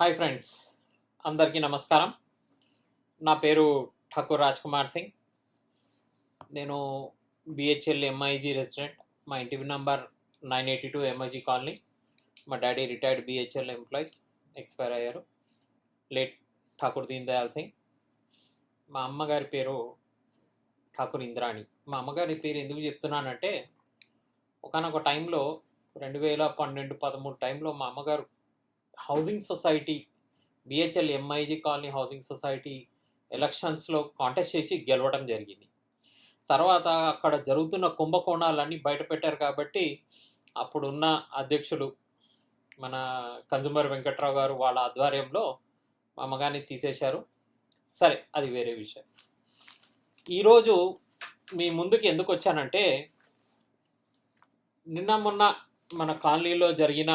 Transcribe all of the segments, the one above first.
Hi friends, అందరికీ నమస్కారం. నా పేరు ఠాకూర్ రాజ్ కుమార్ సింగ్. నేను బిహెచ్ఎల్ ఎంఐజీ రెసిడెంట్. మా ఇంటి నంబర్ 982 ఎంఐజీ కాలనీ. మా daddy retired BHEL employee, expire అయ్యారు, లేట్ ఠాకూర్ దీన్ దయాల్ సింగ్. మా అమ్మగారి పేరు ఠాకూర్ ఇంద్రాణి. మా అమ్మగారి పేరు ఎందుకు చెప్తున్నానంటే, ఒకనొక టైంలో 2012-13 టైంలో మా అమ్మగారు housing society, BHEL MIG colony housing society ఎలక్షన్స్లో కాంటెస్ట్ చేసి గెలవడం జరిగింది. తర్వాత అక్కడ జరుగుతున్న కుంభకోణాలన్నీ బయట పెట్టారు కాబట్టి అప్పుడున్న అధ్యక్షుడు మన కంజుమర్ వెంకట్రావు గారు వాళ్ళ ఆధ్వర్యంలో మా అమ్మగారిని తీసేశారు. సరే, అది వేరే విషయం. ఈరోజు మీ ముందుకు ఎందుకు వచ్చానంటే, నిన్న మొన్న మన కాలనీలో జరిగిన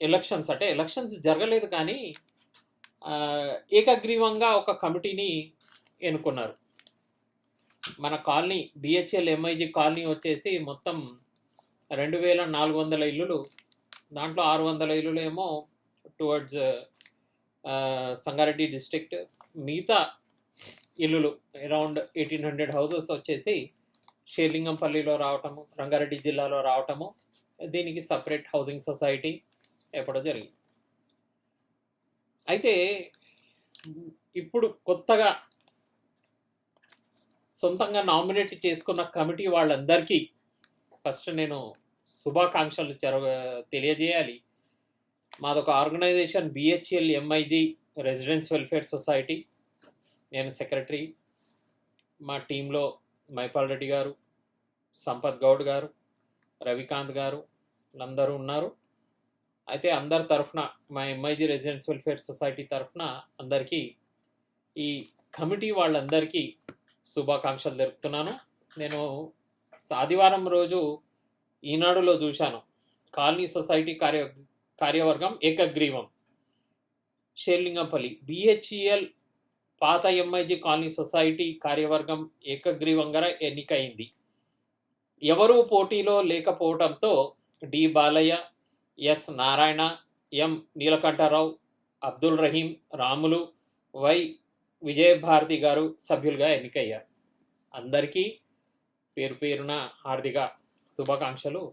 ఎలక్షన్స్, అంటే ఎలక్షన్స్ జరగలేదు కానీ ఏకగ్రీవంగా ఒక కమిటీని ఎన్నుకున్నారు. మన కాలనీ బిహెచ్ఎల్ ఎంఐజీ కాలనీ వచ్చేసి మొత్తం 2400 ఇల్లులు. దాంట్లో 600 ఇల్లులు ఏమో టువర్డ్స్ సంగారెడ్డి డిస్ట్రిక్ట్. మిగతా ఇల్లులు అరౌండ్ 1800 హౌసెస్ వచ్చేసి షేర్లింగంపల్లిలో రావటము, రంగారెడ్డి జిల్లాలో రావటము. దీనికి సపరేట్ హౌసింగ్ సొసైటీ ఎప్పుడో జరిగింది. అయితే ఇప్పుడు కొత్తగా సొంతంగా నామినేట్ చేసుకున్న కమిటీ వాళ్ళందరికీ ఫస్ట్ నేను శుభాకాంక్షలు తెలియజేయాలి. మాదొక organisation BHEL MIG residence welfare society. నేను సెక్రటరీ. మా టీంలో మైపాల్ రెడ్డి గారు, సంపత్ గౌడ్ గారు, రవికాంత్ గారు అందరూ ఉన్నారు. అయితే అందరి తరఫున, మా ఎంఐజీ రెసిడెన్స్ వెల్ఫేర్ సొసైటీ తరఫున అందరికీ, ఈ కమిటీ వాళ్ళందరికీ శుభాకాంక్షలు తెలుపుతున్నాను. నేను ఆదివారం రోజు ఈనాడులో చూశాను, కాలనీ సొసైటీ కార్యవర్గం ఏకగ్రీవం, షేర్లింగంపల్లి బిహెచ్ఈఎల్ పాత ఎంఐజీ కాలనీ సొసైటీ కార్యవర్గం ఏకగ్రీవంగా ఎన్నికైంది. ఎవరూ పోటీలో లేకపోవడంతో D Balayya, S Narayana, M Neelakantharao, Abdul Rahim, Ramulu, Y Vijayabharathi garu సభ్యులుగా ఎన్నికయ్యారు. అందరికీ పేరు పేరున హార్దిక శుభాకాంక్షలు.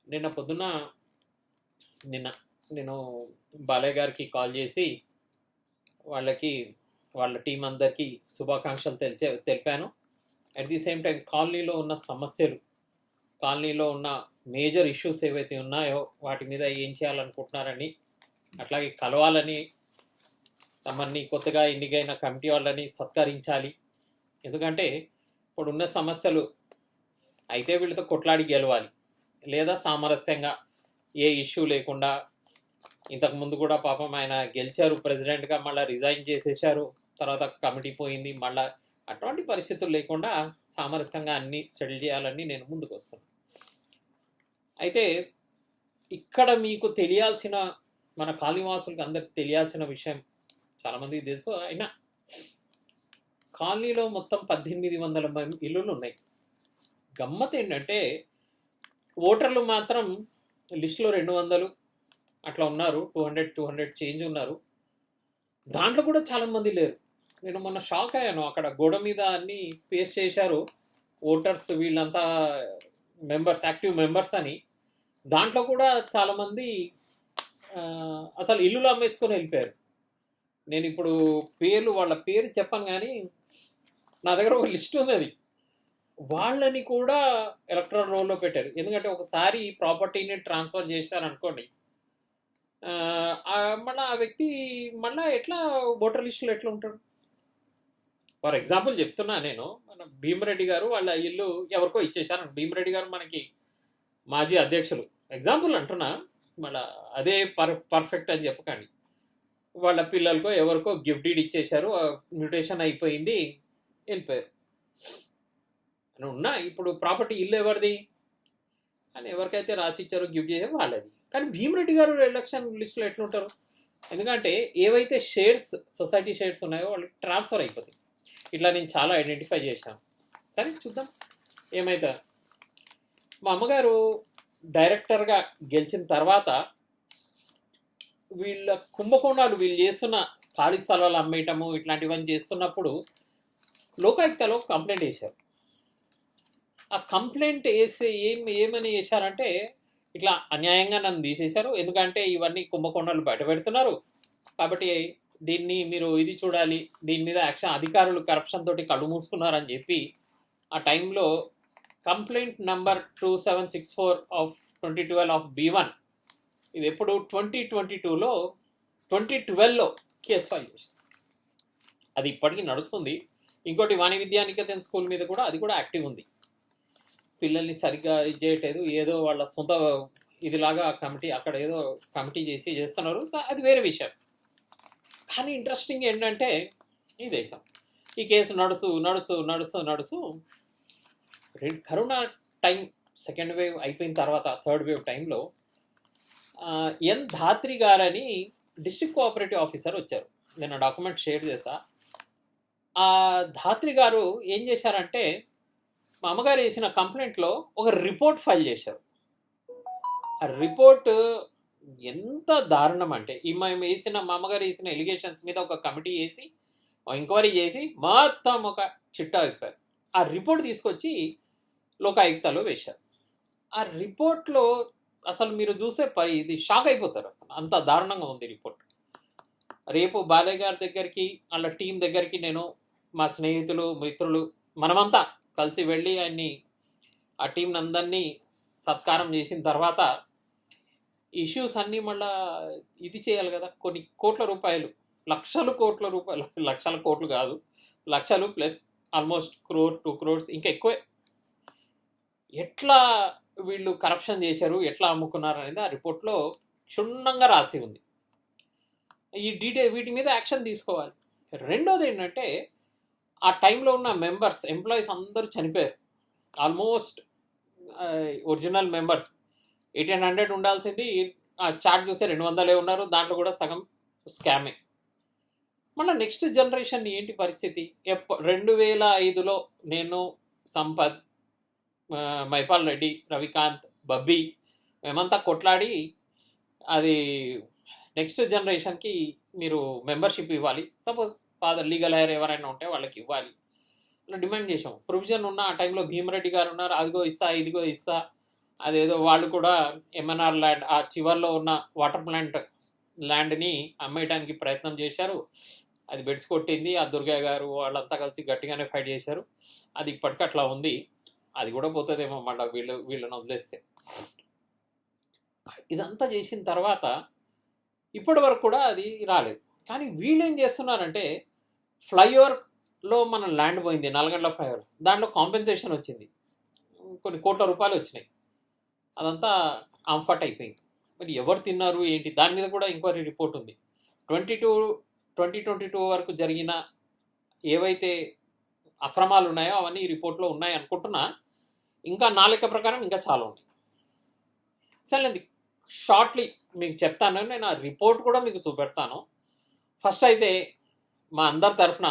నిన్న పొద్దున నేను బాలయ్య గారికి కాల్ చేసి వాళ్ళ టీం అందరికీ శుభాకాంక్షలు తెలిపాను. అట్ ది సేమ్ టైం కాలనీలో ఉన్న సమస్యలు, కాలనీలో ఉన్న మేజర్ ఇష్యూస్ ఏవైతే ఉన్నాయో వాటి మీద ఏం చేయాలనుకుంటున్నారని, అట్లాగే కలవాలని, తమని కొత్తగా ఎన్నికైన కమిటీ వాళ్ళని సత్కరించాలి. ఎందుకంటే ఇప్పుడున్న సమస్యలు అయితే వీళ్ళతో కొట్లాడి గెలవాలి, లేదా సామరస్యంగా ఏ ఇష్యూ లేకుండా. ఇంతకుముందు కూడా పాపం ఆయన గెలిచారు ప్రెసిడెంట్గా, మళ్ళీ రిజైన్ చేసేసారు, తర్వాత కమిటీ పోయింది. మళ్ళీ అటువంటి పరిస్థితులు లేకుండా సామరస్యంగా అన్నీ సెటిల్ చేయాలని నేను ముందుకు వస్తాను. అయితే ఇక్కడ మీకు తెలియాల్సిన, మన కాలనీవాసులకు అందరికి తెలియాల్సిన విషయం చాలామందికి తెలుసు, అయినా కాలనీలో మొత్తం 1800 ఇల్లులు ఉన్నాయి. గమ్మత్ ఏంటంటే, ఓటర్లు మాత్రం లిస్టులో 200 అట్లా ఉన్నారు, 200 చేంజ్ ఉన్నారు. దాంట్లో కూడా చాలామంది లేరు. నేను మొన్న షాక్ అయ్యాను. అక్కడ గోడ మీద అన్నీ పేస్ట్ చేశారు, ఓటర్స్ వీళ్ళంతా మెంబర్స్, యాక్టివ్ మెంబర్స్ అని. దాంట్లో కూడా చాలామంది అసలు ఇల్లులు అమ్మేసుకొని వెళ్ళిపోయారు. నేను ఇప్పుడు వాళ్ళ పేరు చెప్పను కానీ నా దగ్గర ఒక లిస్ట్ ఉన్నది. వాళ్ళని కూడా ఎలక్టరల్ రోల్లో పెట్టారు. ఎందుకంటే ఒకసారి ప్రాపర్టీని ట్రాన్స్ఫర్ చేశారనుకోండి, మళ్ళీ ఆ వ్యక్తి మళ్ళీ ఎట్లా ఓటర్ లిస్టులో ఎట్లా ఉంటాడు? ఫర్ ఎగ్జాంపుల్ చెప్తున్నా నేను, మన భీమరెడ్డి గారు వాళ్ళ ఇల్లు ఎవరికో ఇచ్చేశారు. భీమరెడ్డి గారు మనకి మాజీ అధ్యక్షులు, ఎగ్జాంపుల్ అంటున్నా, మళ్ళీ అదే పర్ఫెక్ట్ అని చెప్పకండి. వాళ్ళ పిల్లలకో ఎవరికో గిఫ్ట్ డీడ్ ఇచ్చేశారు, మ్యూటేషన్ అయిపోయింది, వెళ్ళిపోయారు అని ఉన్నా. ఇప్పుడు ప్రాపర్టీ ఇల్లు ఎవరిది అని ఎవరికైతే రాసి ఇచ్చారో గిఫ్ట్ చేసారో వాళ్ళది. కానీ భీమరెడ్డి గారు ఎలక్షన్ లిస్టులో ఎట్లుంటారు? ఎందుకంటే ఏవైతే షేర్స్, సొసైటీ షేర్స్ ఉన్నాయో వాళ్ళకి ట్రాన్స్ఫర్ అయిపోతాయి. ఇట్లా నేను చాలా ఐడెంటిఫై చేశాను. సరే చూద్దాం ఏమైతే. మా అమ్మగారు డైరెక్టర్గా గెలిచిన తర్వాత వీళ్ళ కుంభకోణాలు వీళ్ళు చేస్తున్న ఖాళీ స్థలాలు అమ్మేయటము ఇట్లాంటివన్నీ చేస్తున్నప్పుడు లోకాయుక్తలో కంప్లైంట్ వేశారు. ఆ కంప్లైంట్ వేసి ఏమని చేశారంటే, ఇట్లా అన్యాయంగా నన్ను తీసేశారు, ఎందుకంటే ఇవన్నీ కుంభకోణాలు బయట పెడుతున్నారు, కాబట్టి దీన్ని మీరు ఇది చూడాలి, దీని మీద యాక్షన్, అధికారులు కరప్షన్ తోటి కళ్ళు మూసుకున్నారని చెప్పి ఆ టైంలో complaint number 2764 of 2012 of B1, ఇది ఎప్పుడు 2012లో కేసు ఫైల్ చేశారు. అది ఇప్పటికీ నడుస్తుంది. ఇంకోటి వాణి విద్యానికేతన్ స్కూల్ మీద కూడా అది కూడా యాక్టివ్ ఉంది. పిల్లల్ని సరిగ్గా ఇది చేయట్లేదు, ఏదో వాళ్ళ సొంత ఇదిలాగా కమిటీ అక్కడ ఏదో కమిటీ చేస్తున్నారు, అది వేరే విషయం. కానీ ఇంట్రెస్టింగ్ ఏంటంటే ఈ దేశం ఈ కేసు నడుస్తూ కరోనా టైం సెకండ్ వేవ్ అయిపోయిన తర్వాత థర్డ్ వేవ్ టైంలో ఎన్ ధాత్రి గారని డిస్ట్రిక్ట్ కోఆపరేటివ్ ఆఫీసర్ వచ్చారు. నేను డాక్యుమెంట్ షేర్ చేస్తా. ఆ ధాత్రి గారు ఏం చేశారంటే, మా అమ్మగారు వేసిన కంప్లైంట్లో ఒక రిపోర్ట్ ఫైల్ చేశారు. ఆ రిపోర్ట్ ఎంత దారుణం అంటే, మా అమ్మగారు వేసిన ఎలిగేషన్స్ మీద ఒక కమిటీ వేసి ఎంక్వైరీ చేసి మొత్తం ఒక చిట్టా అయిపోయారు. ఆ రిపోర్ట్ తీసుకొచ్చి లోకాయుక్తలో వేశారు. ఆ రిపోర్ట్లో అసలు మీరు చూస్తే ఇది షాక్ అయిపోతారు, అంత దారుణంగా ఉంది రిపోర్ట్. రేపు బాలయ్య గారి దగ్గరికి వాళ్ళ టీం దగ్గరికి నేను, మా స్నేహితులు మిత్రులు మనమంతా కలిసి వెళ్ళి ఆయన్ని ఆ టీం అందరినీ సత్కారం చేసిన తర్వాత ఇష్యూస్ అన్నీ మళ్ళా ఇది చేయాలి కదా, కొన్ని కోట్ల రూపాయలు, లక్షల కోట్లు కాదు, లక్షలు ప్లస్ ఆల్మోస్ట్ 1 crore 2 crores ఇంకా ఎక్కువే, ఎట్లా వీళ్ళు కరప్షన్ చేశారు, ఎట్లా అమ్ముకున్నారు అనేది ఆ రిపోర్ట్లో క్షుణ్ణంగా రాసి ఉంది. ఈ వీటి మీద యాక్షన్ తీసుకోవాలి. రెండోది ఏంటంటే, ఆ టైంలో ఉన్న ఎంప్లాయీస్ అందరూ చనిపోయారు. ఆల్మోస్ట్ ఒరిజినల్ మెంబర్స్ 1800 ఉండాల్సింది, ఆ చార్ట్ చూస్తే 200 ఉన్నారు, దాంట్లో కూడా సగం స్కామే. మళ్ళీ నెక్స్ట్ జనరేషన్ ఏంటి పరిస్థితి? 2005లో నేను, సంపత్, మైపాల్ రెడ్డి, రవికాంత్, బబ్బీ మేమంతా కొట్లాడి అది నెక్స్ట్ జనరేషన్కి మీరు మెంబర్షిప్ ఇవ్వాలి, సపోజ్ ఫాదర్ లీగల్ హైర్ ఎవరైనా ఉంటే వాళ్ళకి ఇవ్వాలి అలా డిమాండ్ చేసాం. ప్రొవిజన్ ఉన్న ఆ టైంలో భీమరెడ్డి గారు ఉన్నారు, అదిగో ఇస్తా ఇదిగో ఇస్తా, అదేదో వాళ్ళు కూడా ఎంఎన్ఆర్ ల్యాండ్, ఆ చివర్లో ఉన్న వాటర్ ప్లాంట్ ల్యాండ్ని అమ్మేయడానికి ప్రయత్నం చేశారు, అది బెడ్స్ కొట్టింది. ఆ దుర్గా గారు వాళ్ళంతా కలిసి గట్టిగానే ఫైట్ చేశారు. అది ఇప్పటికీ అట్లా ఉంది, అది కూడా పోతుందేమో మళ్ళీ వీళ్ళని వదిలేస్తే. ఇదంతా చేసిన తర్వాత ఇప్పటి వరకు కూడా అది రాలేదు. కానీ వీళ్ళు ఏం చేస్తున్నారంటే, ఫ్లైఓవర్లో మన ల్యాండ్ పోయింది, నల్గొండ ఫ్లైఓవర్, దాంట్లో కాంపెన్సేషన్ వచ్చింది, కొన్ని కోట్ల రూపాయలు వచ్చినాయి, అదంతా అంఫట్ అయిపోయింది. మరి ఎవరు తిన్నారు ఏంటి, దాని మీద కూడా ఎంక్వైరీ రిపోర్ట్ ఉంది. 2022 వరకు జరిగిన ఏవైతే అక్రమాలు ఉన్నాయో అవన్నీ ఈ రిపోర్ట్లో ఉన్నాయి అనుకుంటున్నా. ఇంకా నా లెక్క ప్రకారం ఇంకా చాలా ఉన్నాయి. సరే, షార్ట్లీ మీకు చెప్తాను, నేను ఆ రిపోర్ట్ కూడా మీకు చూపెడతాను. ఫస్ట్ అయితే మా అందరి తరఫున,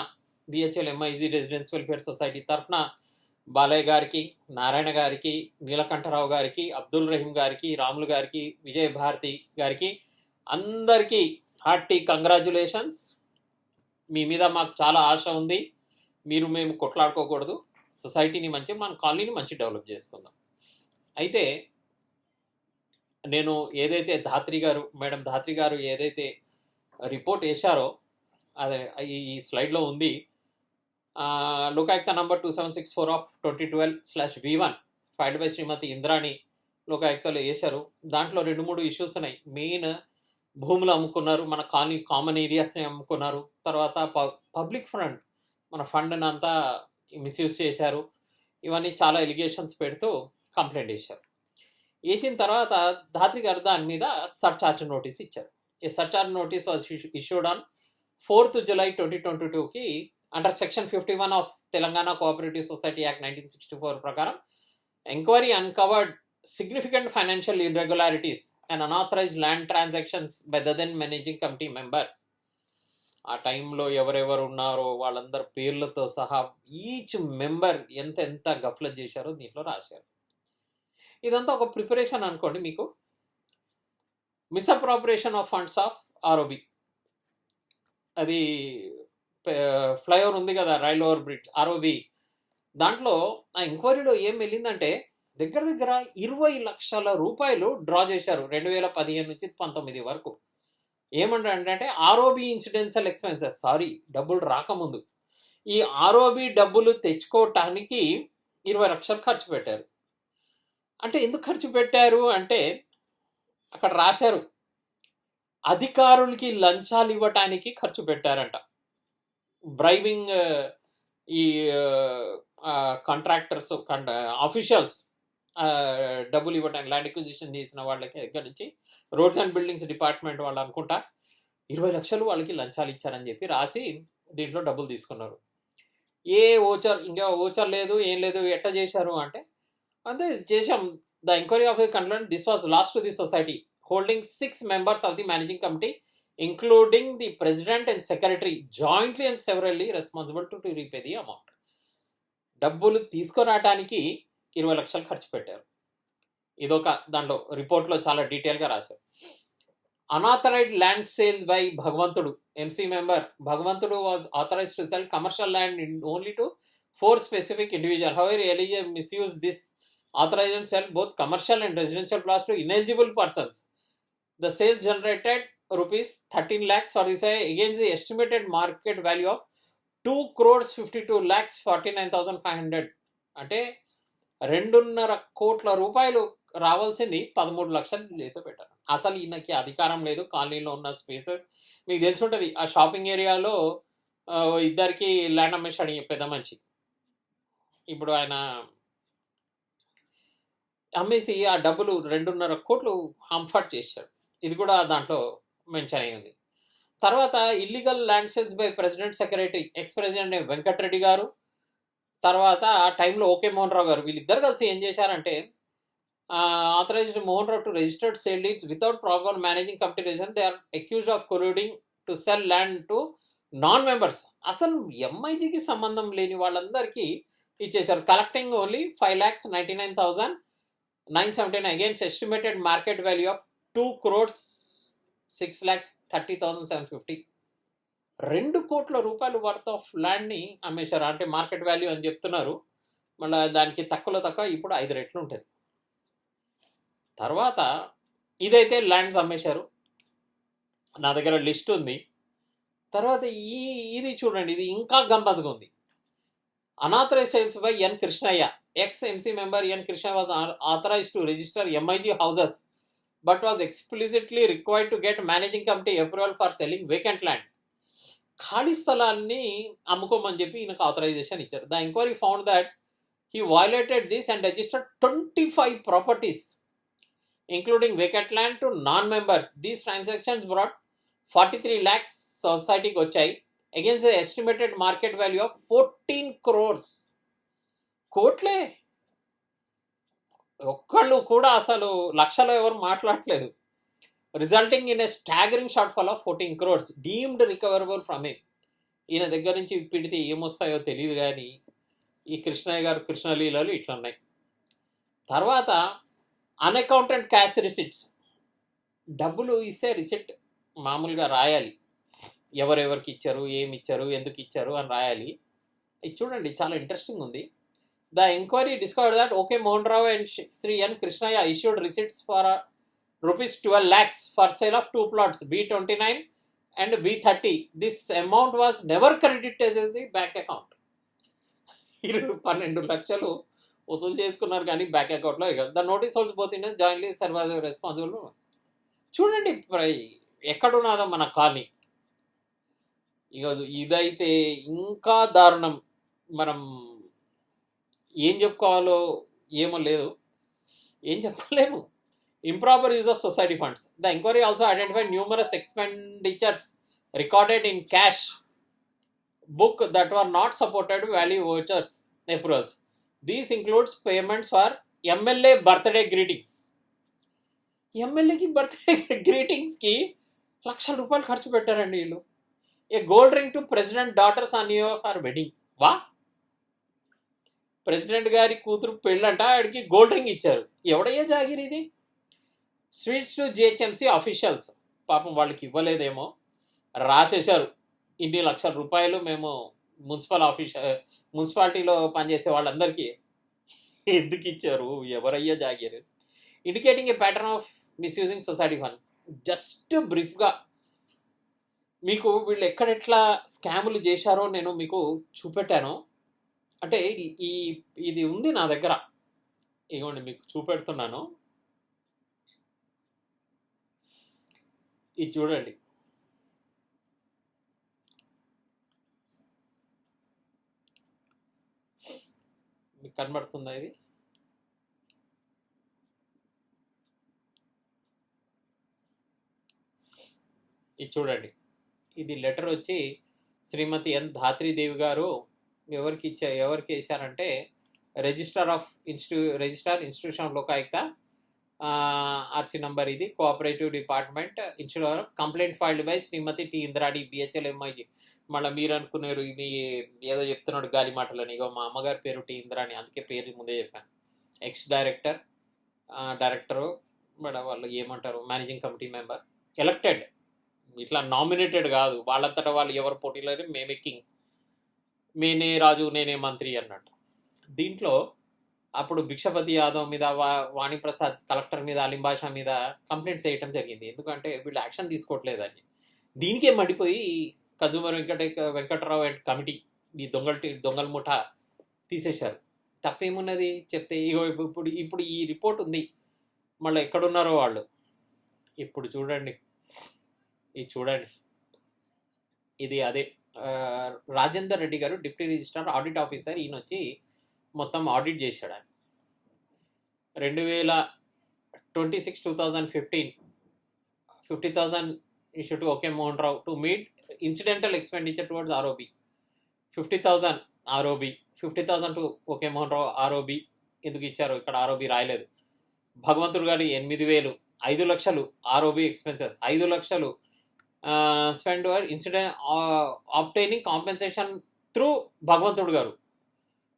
BHEL MIG residence welfare society తరఫున బాలయ్య గారికి, నారాయణ గారికి, నీలకంఠరావు గారికి, అబ్దుల్ రహీం గారికి, రాములు గారికి, విజయభారతి గారికి అందరికీ హార్టీ కంగ్రాచ్యులేషన్స్. మీ మీద మాకు చాలా ఆశ ఉంది, మేము కొట్లాడుకోకూడదు, సొసైటీని మన కాలనీని మంచి డెవలప్ చేసుకుందాం. అయితే నేను ఏదైతే మేడం ధాత్రి గారు ఏదైతే రిపోర్ట్ వేశారో అదే ఈ స్లైడ్లో ఉంది. Lokayukta number 2764 of 2012/V1 filed by Shrimati Indrani లోకాయుక్తలో వేశారు. దాంట్లో 2-3 ఇష్యూస్ ఉన్నాయి. మెయిన్ భూములు అమ్ముకున్నారు, మన కామన్ ఏరియాస్ని అమ్ముకున్నారు, తర్వాత పబ్లిక్ ఫండ్, మన ఫండ్ని అంతా మిస్యూజ్ చేశారు, ఇవన్నీ చాలా ఎలిగేషన్స్ పెడుతూ కంప్లైంట్ వేశారు. వేసిన తర్వాత ధాత్రి గారు దాని మీద సర్చార్జ్ నోటీస్ ఇచ్చారు. ఈ surcharge notice was issued on 4th July 2022కి under section 51 of Telangana cooperative society act 1964 ప్రకారం enquiry uncovered significant financial irregularities and unauthorized land transactions by the then managing committee members. ఆ టైంలో ఎవరెవరు ఉన్నారో వాళ్ళందరి పేర్లతో సహా ఈచ్ మెంబర్ ఎంత గఫ్లత్ చేశారో దీంట్లో రాశారు. ఇదంతా ఒక ప్రిపరేషన్ అనుకోండి మీకు. Misappropriation of funds of ROB, అది ఫ్లైఓవర్ ఉంది కదా, రైల్ ఓవర్ బ్రిడ్జ్, ఆర్ఓబి. దాంట్లో ఆ ఎంక్వైరీలో ఏం వెళ్ళిందంటే దగ్గర దగ్గర 20 లక్షల రూపాయలు డ్రా చేశారు 2015 నుంచి 19 వరకు. ఏమంటారంటే ఆర్ఓబి ఇన్సిడెన్షియల్ ఎక్స్పెన్సెస్, సారీ, డబ్బులు రాకముందు ఈ ఆర్ఓబి డబ్బులు తెచ్చుకోవటానికి 20 లక్షలు ఖర్చు పెట్టారు. అంటే ఎందుకు ఖర్చు పెట్టారు అంటే అక్కడ రాశారు, అధికారులకి లంచాలు ఇవ్వటానికి ఖర్చు పెట్టారంట. బ్రైబింగ్ ఈ కాంట్రాక్టర్స్, ఆఫీషియల్స్ డబ్బులు ఇవ్వడానికి, ల్యాండ్ ఎక్విజిషన్ చేసిన వాళ్ళకి దగ్గర నుంచి రోడ్స్ అండ్ బిల్డింగ్స్ డిపార్ట్మెంట్ వాళ్ళు అనుకుంటా 20 లక్షలు వాళ్ళకి లంచాలు ఇచ్చారని చెప్పి రాసి దీంట్లో డబ్బులు తీసుకున్నారు. ఏ ఓచర్, ఇంకా ఓచర్ లేదు, ఏం లేదు, ఎట్లా చేశారు అంటే అంతే చేశాం. The enquiry of the conclude this was last to the society holding 6 members of the managing committee including the president and secretary jointly and severally responsible to repay the amount. డబ్బులు తీసుకురావడానికి 20 లక్షలు ఖర్చు పెట్టారు. ఇదొక దాంట్లో రిపోర్ట్లో చాలా డీటెయిల్గా రాశారు. అనాథరైజ్డ్ ల్యాండ్ సేల్ బై భగవంతుడు, ఎంసీ మెంబర్ భగవంతుడు was authorized to sell commercial land only to 4 specific individuals. However, Elijah misused this authorization sell both commercial and residential plots to ineligible persons. The sales generated rupees 13 lakhs for this against the estimated market value of 2,52,49,500. అంటే 2.5 కోట్ల రూపాయలు రావాల్సింది 13 లక్షలు చేతితో పెట్టారు. అసలు ఈయనకి అధికారం లేదు. కాలనీలో ఉన్న స్పేసెస్ మీకు తెలిసి ఉంటుంది, ఆ షాపింగ్ ఏరియాలో ఇద్దరికి ల్యాండ్ అమ్మేశాడు పెద్ద మనిషి. ఇప్పుడు ఆయన అమ్మేసి ఆ డబ్బులు 2.5 కోట్లు హంఫర్ట్ చేశాడు. ఇది కూడా దాంట్లో మెన్షన్ అయ్యింది. తర్వాత illegal land sales by president, secretary, ex president Venkatareddy garu, తర్వాత ఆ టైంలో ఓకే మోహన్ రావు గారు, వీళ్ళిద్దరు కలిసి ఏం చేశారంటే authorized Mohan Rao to registered sale deeds without proper managing committee decision. They are accused of colluding to sell land to non-members. అసలు ఎంఐజీకి సంబంధం లేని వాళ్ళందరికీ ఇచ్చేశారు. Collecting only 5,99,979 against estimated market value of 2,06,30,750. 2 కోట్ల రూపాయలు వర్త్ ఆఫ్ ల్యాండ్ని అమ్మేశారు. అంటే మార్కెట్ వాల్యూ అని చెప్తున్నారు, మళ్ళీ దానికి తక్కువలో తక్కువ ఇప్పుడు 5 రెట్లు ఉంటుంది. తర్వాత ఇదైతే ల్యాండ్స్ అమ్మేశారు, నా దగ్గర లిస్ట్ ఉంది. తర్వాత ఇది చూడండి, ఇది ఇంకా గమ్మత్తుగా ఉంది. Unauthorised sales by N Krishnaiah, ex MC member N Krishnaiah was authorized to register MIG houses but was explicitly required to get managing committee approval for selling vacant land. ఖాళీ స్థలాన్ని అమ్ముకోమని చెప్పి ఈయనకు ఆథరైజేషన్ ఇచ్చారు. The enquiry found that he violated this and registered 25 properties including vacant land to non-members. These transactions brought 43 lakhs సొసైటీకి వచ్చాయి against the estimated market value of 14 crores. కోట్లే, ఒక్కళ్ళు కూడా అసలు లక్షలో ఎవరు మాట్లాడట్లేదు. Resulting in a staggering short fall of 14 crores deemed recoverable from him. ఈయన దగ్గర నుంచి పిడితే ఏమొస్తాయో తెలియదు, కానీ ఈ కృష్ణయ్య గారు కృష్ణలీలలు ఇట్లా ఉన్నాయి. తర్వాత అన్అకౌంటెడ్ క్యాష్ రిసిట్స్, డబ్బులు ఇస్తే రిసిట్ మామూలుగా రాయాలి, ఎవరెవరికి ఇచ్చారు, ఏమి ఇచ్చారు, ఎందుకు ఇచ్చారు అని రాయాలి. ఇది చూడండి, చాలా ఇంట్రెస్టింగ్ ఉంది. The enquiry discovered that okay Mohan Rao and Shri N Krishnaiah issued receipts for rupees 12 lakhs for sale of 2 plots B29 and B30. This amount was never credited to the bank account. 12 లక్షలు వసూలు చేసుకున్నారు కానీ బ్యాంక్ అకౌంట్లో. The notice holds both Indians jointly serve as responsible. చూడండి ఎక్కడున్నదో మన colony. ఇక ఇదైతే ఇంకా దారుణం, మనం ఏం చెప్పుకోవాలో ఏమో లేదు, ఏం చెప్పలేము. Improper use of society funds. The inquiry also identified numerous expenditures recorded in cash book that were not supported value vouchers approvals. These includes payments for MLA birthday greetings. MLA की birthday greetings की లక్షల రూపాయలు ఖర్చు పెట్టారండి వీళ్ళు. A gold ring to president daughters on your for wedding. వా president గారి కూతురు పెళ్ళంట, ఆడికి గోల్డ్ రింగ్ ఇచ్చారు. ఎవడయ్యా జాగిరి ఇది? స్వీట్స్ టు జిహెచ్ఎంసీ ఆఫీషియల్స్, పాపం వాళ్ళకి ఇవ్వలేదేమో, రాసేశారు ఇన్ని లక్షల రూపాయలు మేము మున్సిపాలిటీలో పనిచేసే వాళ్ళందరికీ ఎందుకు ఇచ్చారు, ఎవరయ్యా జాగిరి? Indicating a pattern of misusing society fund. Just బ్రీఫ్గా మీకు వీళ్ళు ఎక్కడెట్లా స్కాములు చేశారో నేను మీకు చూపెట్టాను. అంటే ఇది ఉంది నా దగ్గర, ఇగోండి మీకు చూపెడుతున్నాను, ఇది చూడండి. మీకు కనబడుతుందా ఇది? ఇది చూడండి. ఇది లెటర్ వచ్చి శ్రీమతి ఎన్ ధాత్రీదేవి గారు ఎవరికి వేశారంటే registrar institution of Lokayukta, RC number ఇది, cooperative department, institute of complaint filed by Shrimati T Indrani BHEL MIG. మళ్ళీ మీరు అనుకున్నారు ఇది ఏదో చెప్తున్నాడు గాలి మాటలని. ఇగో మా అమ్మగారి పేరు టి ఇంద్రాణి, అందుకే పేరు ముందే చెప్పాను. ఎక్స్ డైరెక్టరు వాళ్ళు ఏమంటారు, మేనేజింగ్ కమిటీ మెంబర్, ఎలక్టెడ్, ఇట్లా నామినేటెడ్ కాదు, వాళ్ళంతటా వాళ్ళు ఎవరు పోటీలేరు, మేమే కింగ్, మేనే రాజు నేనే మంత్రి అన్నట్టు. దీంట్లో అప్పుడు భిక్షపతి యాదవ్ మీద, వాణిప్రసాద్ కలెక్టర్ మీద, అలీంబాషా మీద కంప్లైంట్స్ చేయటం జరిగింది. ఎందుకంటే వీళ్ళు యాక్షన్ తీసుకోవట్లేదని. దీనికే మడిపోయి కజుమర్ వెంకటరావు అండ్ కమిటీ ఈ దొంగల ముఠా తీసేశారు. తప్పేమున్నది చెప్తే? ఇప్పుడు ఈ రిపోర్ట్ ఉంది, మళ్ళీ ఎక్కడున్నారో వాళ్ళు. ఇప్పుడు చూడండి, ఇది అదే రాజేందర్ రెడ్డి గారు, డిప్యూటీ రిజిస్ట్రార్ ఆడిట్ ఆఫీసర్. ఈయన వచ్చి మొత్తం ఆడిట్ చేశాడు. 2026-2015 50,000 issued to OK Mohan Rao to meet incidental expenditure towards ROB. 50,000 ROB, 50,000 to OK Mohan Rao ROB. ఎందుకు ఇచ్చారు? ఇక్కడ ROB రాయలేదు. భగవంతుడు గారి 8,000, 5 లక్షలు ROB ఎక్స్పెన్సెస్, 5 లక్షలు spend over incident obtaining compensation through Bhagavantudu గారు,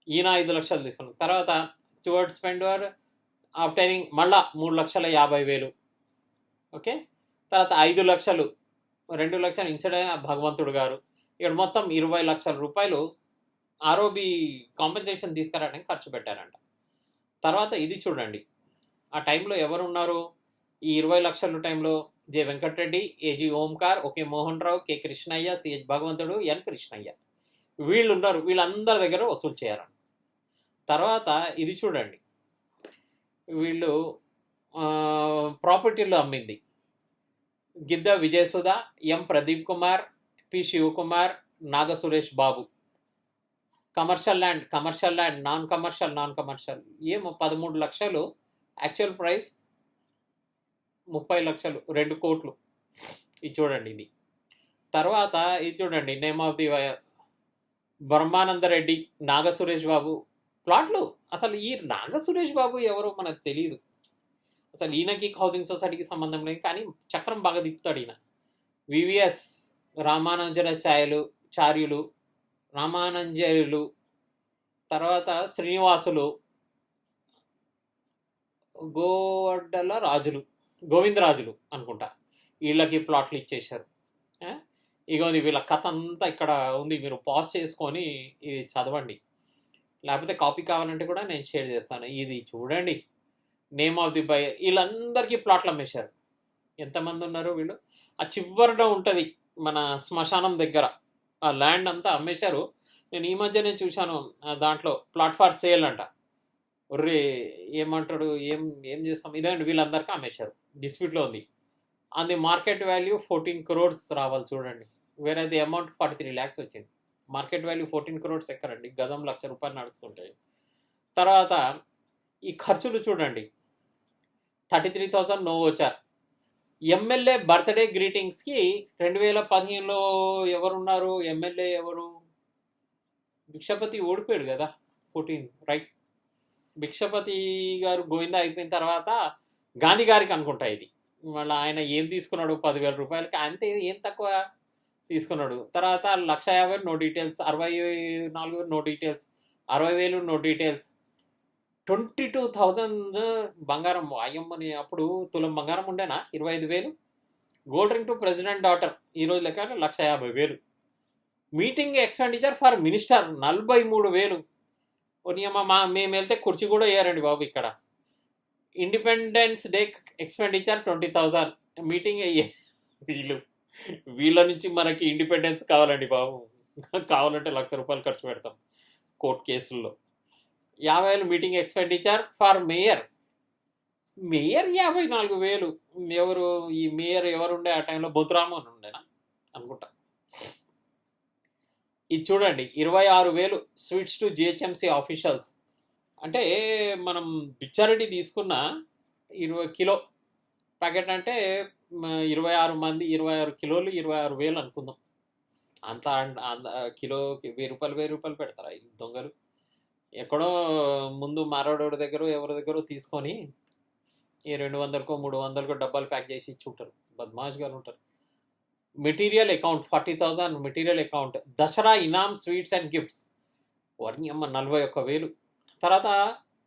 ఈయన 5 లక్షలు తీసుకున్నారు. తర్వాత టువర్డ్స్ స్పెండ్ ఓవర్ ఆబ్టైనింగ్ మళ్ళా 3,50,000. ఓకే, తర్వాత 5 లక్షలు, 2 లక్షలు ఇన్సిడెంట్ భగవంతుడు గారు. ఇక్కడ మొత్తం 20 లక్షల రూపాయలు ROB కాంపెన్సేషన్ తీసుకురావడానికి ఖర్చు పెట్టారంట. తర్వాత ఇది చూడండి, ఆ టైంలో ఎవరున్నారు? ఈ 20 లక్షల టైంలో J Venkatareddy, AG Omkar, OK Mohan Rao, K Krishnaiah, CH Bhagavantudu, N Krishnaiah, వీళ్ళు ఉన్నారు. వీళ్ళందరి దగ్గర వసూలు చేయాలని. తర్వాత ఇది చూడండి, వీళ్ళు ప్రాపర్టీలు అమ్మింది గిద్ద విజయసుధ, ఎం ప్రదీప్ కుమార్, పి శివకుమార్, నాగ Suresh Babu. Commercial land, non commercial ఏమో 13 లక్షలు, యాక్చువల్ ప్రైస్ 30 లక్షలు, 2 కోట్లు. ఇది చూడండి ఇది. తర్వాత ఇది చూడండి, నేమ్ ఆఫ్ ది బ్రహ్మానందరెడ్డి, నాగ సురేష్ బాబు ప్లాట్లు. అసలు ఈ నాగ సురేష్ బాబు ఎవరో మనకు తెలియదు. అసలు ఈయనకి హౌసింగ్ సొసైటీకి సంబంధం లేదు, కానీ చక్రం బాగా తిప్పుతాడు ఈయన. వివిఎస్ రామానంజయులు, తర్వాత శ్రీనివాసులు, గోవిందరాజులు అనుకుంటా, వీళ్ళకి ప్లాట్లు ఇచ్చేశారు. ఇగోండి వీళ్ళ కథ అంతా ఇక్కడ ఉంది, మీరు పాజ్ చేసుకొని ఇది చదవండి, లేకపోతే కాపీ కావాలంటే కూడా నేను షేర్ చేస్తాను. ఇది చూడండి, నేమ్ ఆఫ్ ది బయర్, వీళ్ళందరికీ ప్లాట్లు అమ్మేశారు. ఎంతమంది ఉన్నారు వీళ్ళు? ఆ చివరిన ఉంటుంది మన శ్మశానం దగ్గర, ఆ ల్యాండ్ అంతా అమ్మేశారు. నేను ఈ మధ్యనే చూశాను, దాంట్లో ప్లాట్ ఫార్ సేల్ అంట. ఒర్రే ఏమంటాడు, ఏం చేస్తాం, ఇదండి వీళ్ళందరికీ అమ్మేశారు. డిస్ప్యూట్లో ఉంది. And the market value 14 crores రావాలి చూడండి, వేరే ది అమౌంట్ 43 lakhs వచ్చింది. మార్కెట్ వాల్యూ 14 crores ఎక్కడండి, గజం 1,00,000 రూపాయలు నడుస్తుంటాయి. తర్వాత ఈ ఖర్చులు చూడండి, 33,000 నో వచ్చారు. ఎమ్మెల్యే బర్త్డే గ్రీటింగ్స్కి 2015లో ఎవరున్నారు ఎమ్మెల్యే? ఎవరు? భిక్షపతి ఓడిపోయాడు కదా 14, రైట్. భిక్షపతి గారు గోవిందా అయిపోయిన తర్వాత గాంధీ గారికి అనుకుంటా ఇది. మళ్ళీ ఆయన ఏం తీసుకున్నాడు? 10,000 రూపాయలకి, అంతే, ఏం తక్కువ తీసుకున్నాడు. తర్వాత 1,50,000 no details, 64 no details, 60,000 no details. 22,000 బంగారం. అయ్యమ్మని అప్పుడు తులం బంగారం ఉండేనా 25,000. Gold ring to president daughter ఈ రోజు లెక్క 1,50,000. Meeting expenditure for minister 43,000. మేము వెళ్తే కుర్చీ కూడా వేయరండి బాబు ఇక్కడ. Independence day expenditure 20,000. మీటింగ్ అయ్యే వీళ్ళ నుంచి మనకి ఇండిపెండెన్స్ కావాలండి బాబు. కావాలంటే ₹1,00,000 ఖర్చు పెడతాం కోర్టు కేసుల్లో. 50,000 మీటింగ్ ఎక్స్పెండిచర్ ఫర్ మేయర్. 54,000. ఎవరు ఈ మేయర్ ఎవరుండే ఆ టైంలో? బొద్దురాము అని ఉండేనా అనుకుంటా. ఇది చూడండి 26,000 స్వీట్స్ టు జిహెచ్ఎంసీ ఆఫీషియల్స్. అంటే మనం బిచ్చారెడ్డి తీసుకున్న 20 కిలో ప్యాకెట్ అంటే 26 కిలోలు 26,000 అనుకుందాం. అంత కిలోకి ₹1,000 పెడతారా ఈ దొంగలు? ఎక్కడో ముందు మారోడోడి దగ్గర ఎవరి దగ్గర తీసుకొని ఈ 200కో 300కో డబ్బాలు ప్యాక్ చేసి ఇచ్చి ఉంటారు. బద్మాష్ గారు ఉంటారు. Material account 40,000 material account. Dussehra ఇనామ్ స్వీట్స్ అండ్ గిఫ్ట్స్ వర్ణి అమ్మ 41,000. తర్వాత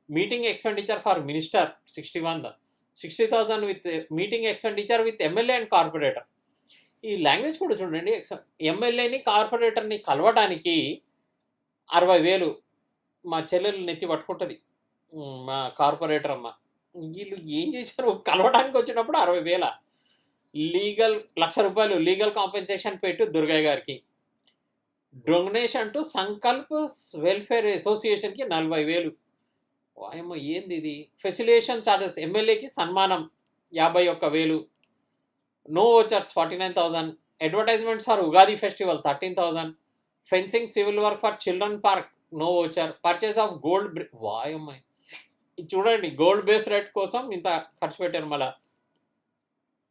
meeting expenditure for minister 60,000 with meeting expenditure with MLA and corporator. ఈ లాంగ్వేజ్ కూడా చూడండి. ఎమ్మెల్యేని కార్పొరేటర్ని కలవడానికి 60,000. మా చెల్లెలు నెత్తి పట్టుకుంటుంది మా కార్పొరేటర్ అమ్మ. వీళ్ళు ఏం చేశారు? కలవడానికి వచ్చినప్పుడు 60,000. లీగల్ ₹1,00,000 లీగల్ కాంపెన్సేషన్ పెట్టు దుర్గయ్య గారికి. డొనేషన్ టు సంకల్ప్ వెల్ఫేర్ అసోసియేషన్కి 40,000. వాయమ్మ ఏంది ఇది? ఫెసిలిటేషన్ చార్జెస్ ఎమ్మెల్యేకి సన్మానం 51,000. No vouchers 49,000. Advertisements for Ugadi festival 13,000. Fencing civil work for children park no voucher. Purchase of gold వాయమ్మ ఇది చూడండి. గోల్డ్ బేస్ రేట్ కోసం ఇంత ఖర్చు పెట్టారు. మళ్ళా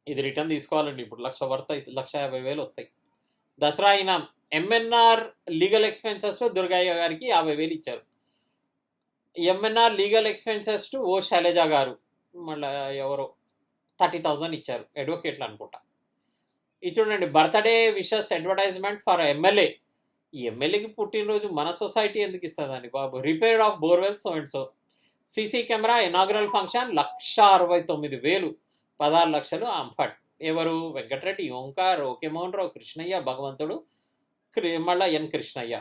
ఇది రిటర్న్ తీసుకోవాలండి. ఇప్పుడు 1,00,000 వర్త్ అయితే 1,50,000 వస్తాయి. దసరా ఇనాం MNR legal expenses to Durgaiah గారికి 50,000 ఇచ్చారు. MNR legal expenses to O Shailaja గారు మళ్ళీ ఎవరో 30,000 ఇచ్చారు. అడ్వకేట్లు అనుకుంటా. ఇది చూడండి birthday wishes advertisement for MLA. ఈ ఎమ్మెల్యేకి పుట్టినరోజు మన సొసైటీ ఎందుకు ఇస్తుందండి బాబు? Repair of borewell so and so. CC camera inaugural function 1,69,000. 16 లక్షలు అంఫట్. ఎవరు? వెంకటరెడ్డి, ఓంకార్, ఓకే మోహన్ రావు, కృష్ణయ్య, భగవంతుడు, మళ్ళా ఎన్ కృష్ణయ్య.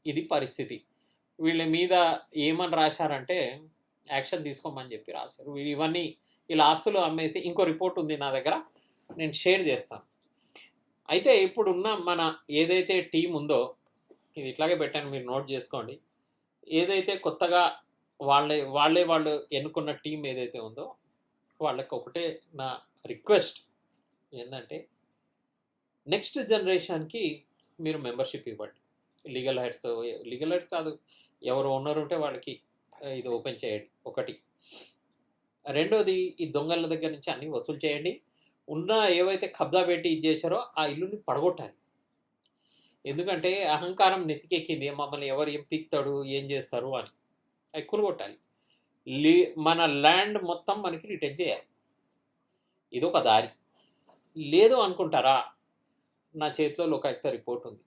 ఇది పరిస్థితి. వీళ్ళ మీద ఏమని రాశారంటే యాక్షన్ తీసుకోమని చెప్పి రాశారు. ఇవన్నీ ఇలా ఆస్తులు అమ్మేసి ఇంకో రిపోర్ట్ ఉంది నా దగ్గర, నేను షేర్ చేస్తాను. అయితే ఇప్పుడున్న మన ఏదైతే టీం ఉందో ఇది ఇట్లాగే పెట్టాను, మీరు నోట్ చేసుకోండి. ఏదైతే కొత్తగా వాళ్ళు ఎన్నుకున్న టీం ఏదైతే ఉందో వాళ్ళకి ఒకటే నా రిక్వెస్ట్ ఏంటంటే నెక్స్ట్ జనరేషన్కి మీరు మెంబర్షిప్ ఇవ్వండి. లీగల్ హెడ్స్ కాదు, ఎవరు ఓనర్ ఉంటే వాళ్ళకి ఇది ఓపెన్ చేయండి. ఒకటి. రెండోది ఈ దొంగల దగ్గర నుంచి అన్నీ వసూలు చేయండి. ఉన్న ఏవైతే కబ్జా పెట్టి ఇది చేశారో ఆ ఇల్లుని పడగొట్టాలి. ఎందుకంటే అహంకారం నెత్తికెక్కింది. మమ్మల్ని ఎవరు ఏం పీక్తాడు ఏం చేస్తారు అని. అవి కూలగొట్టాలి. మన ల్యాండ్ మొత్తం మనకి రిటర్న్ చేయాలి. ఇదొక దారి. లేదు అనుకుంటారా? నా చేతిలో లోకాయుక్త రిపోర్ట్ ఉంది.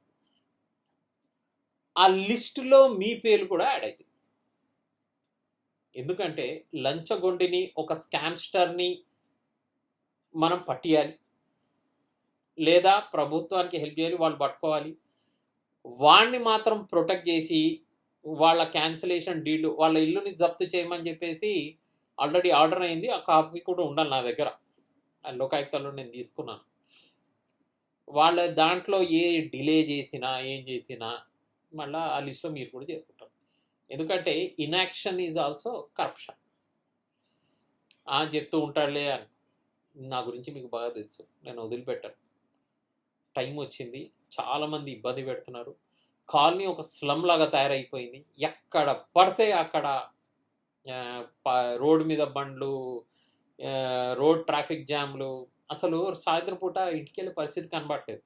ఆ లిస్టులో మీ పేర్లు కూడా యాడ్ అవుతుంది. ఎందుకంటే లంచగొండిని ఒక స్కామ్స్టర్ని మనం పట్టియాలి, లేదా ప్రభుత్వానికి హెల్ప్ చేయాలి, వాళ్ళు పట్టుకోవాలి. వాడిని మాత్రం ప్రొటెక్ట్ చేసి వాళ్ళ క్యాన్సిలేషన్ డీడ్ వాళ్ళ ఇల్లుని జప్తు చేయమని చెప్పేసి ఆల్రెడీ ఆర్డర్ అయింది. ఆ కాపీ కూడా ఉండాలి నా దగ్గర. ఆ లోకాయుక్తలో నేను తీసుకున్నాను. వాళ్ళ దాంట్లో ఏ డిలే చేసినా ఏం చేసినా మళ్ళీ ఆ లిస్ట్లో మీరు కూడా చేరుకుంటారు. ఎందుకంటే ఇన్యాక్షన్ ఈజ్ ఆల్సో కరప్షన్. చెప్తూ ఉంటాడులే అని నా గురించి మీకు బాగా తెలుసు. నేను వదిలిపెట్టాను. టైం వచ్చింది. చాలామంది ఇబ్బంది పెడుతున్నారు. కాలనీ ఒక స్లమ్ లాగా తయారైపోయింది. ఎక్కడ పడితే అక్కడ రోడ్డు మీద బండ్లు, రోడ్ ట్రాఫిక్ జామ్లు. అసలు సాయంత్రం పూట ఇంటికి వెళ్ళే పరిస్థితి కనబడట్లేదు.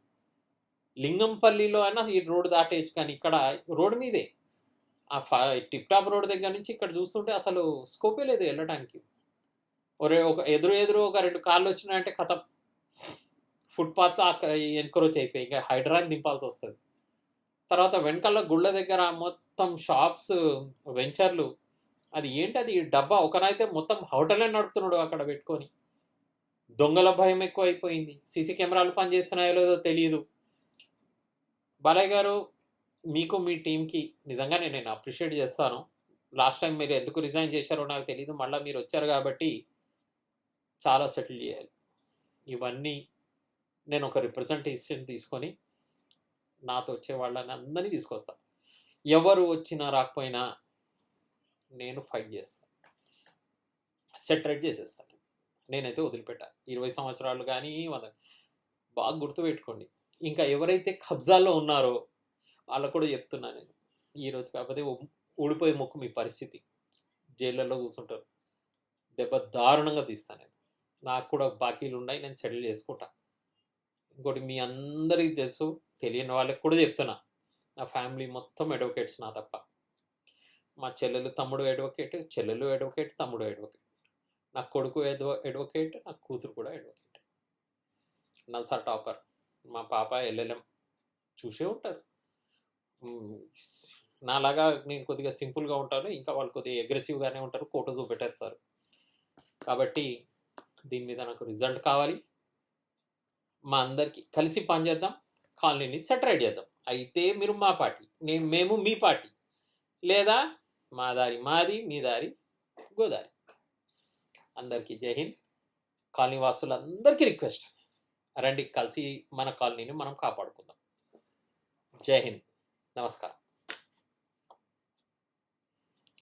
లింగంపల్లిలో అయినా ఈ రోడ్డు దాటేయచ్చు, కానీ ఇక్కడ రోడ్డు మీదే ఆ టిప్ టాప్ రోడ్ దగ్గర నుంచి ఇక్కడ చూస్తుంటే అసలు స్కోపే లేదు వెళ్ళడానికి. ఒక ఎదురు ఒక 2 కార్లు వచ్చినాయంటే కథం, ఫుట్పాత్లో ఎన్క్రోచ్ అయిపోయి ఇంకా హైడ్రాని దింపాల్సి వస్తుంది. తర్వాత వెనకాల గుళ్ళ దగ్గర మొత్తం షాప్స్, వెంచర్లు. అది ఏంటది డబ్బా ఒకనైతే మొత్తం హోటలే నడుపుతున్నాడు అక్కడ పెట్టుకొని. దొంగల భయం ఎక్కువ అయిపోయింది. సీసీ కెమెరాలు పనిచేస్తున్నాయో లేదో తెలియదు. బాలయ్య గారు, మీకు మీ టీంకి నిజంగానే నేను అప్రిషియేట్ చేస్తాను. లాస్ట్ టైం మీరు ఎందుకు రిజైన్ చేశారో నాకు తెలియదు. మళ్ళీ మీరు వచ్చారు కాబట్టి చాలా సెటిల్ చేయాలి. ఇవన్నీ నేను ఒక రిప్రజెంటేషన్ తీసుకొని నాతో వచ్చే వాళ్ళని అందరినీ తీసుకొస్తాను. ఎవరు వచ్చినా రాకపోయినా నేను ఫైట్ చేస్తాను, సెటరేట్ చేసేస్తాను. నేనైతే వదిలిపెట్టా. 20 సంవత్సరాలు కానీ బాగా గుర్తుపెట్టుకోండి. ఇంకా ఎవరైతే కబ్జాల్లో ఉన్నారో వాళ్ళకు కూడా చెప్తున్నా నేను, ఈరోజు కాకపోతే ఊడిపోయే ముక్కు మీ పరిస్థితి. జైళ్ళల్లో కూర్చుంటారు, దెబ్బ దారుణంగా తీస్తాను నేను. నాకు కూడా బాకీలు ఉన్నాయి, నేను సెటిల్ చేసుకుంటా. ఇంకోటి మీ అందరికీ తెలుసు, తెలియని వాళ్ళకి కూడా చెప్తున్నా, నా ఫ్యామిలీ మొత్తం అడ్వకేట్స్ నా తప్ప. మా చెల్లెలు తమ్ముడు అడ్వకేట్, చెల్లెలు అడ్వకేట్, తమ్ముడు అడ్వకేట్, నా కొడుకు అడ్వకేట్, నా కూతురు కూడా అడ్వకేట్. నల్సా టాపర్, మా పాప ఎల్ఎల్ఎం. చూసే ఉంటారు. నాలాగా నేను కొద్దిగా సింపుల్గా ఉంటాను, ఇంకా వాళ్ళు కొద్దిగా అగ్రెసివ్గానే ఉంటారు, ఫోటో చూపెట్టేస్తారు. కాబట్టి దీని మీద నాకు రిజల్ట్ కావాలి. మా అందరికీ కలిసి పనిచేద్దాం, కాలనీని సెటరేట్ చేద్దాం. అయితే మీరు మా పార్టీ, మేము మీ పార్టీ, లేదా మా దారి మాది, మీ దారి గోదారి. అందరికీ జై హింద్. కాలనీ వాసులందరికీ రిక్వెస్ట్, రండి కలిసి మన కాలనీని మనం కాపాడుకుందాం. జై హింద్, నమస్కారం.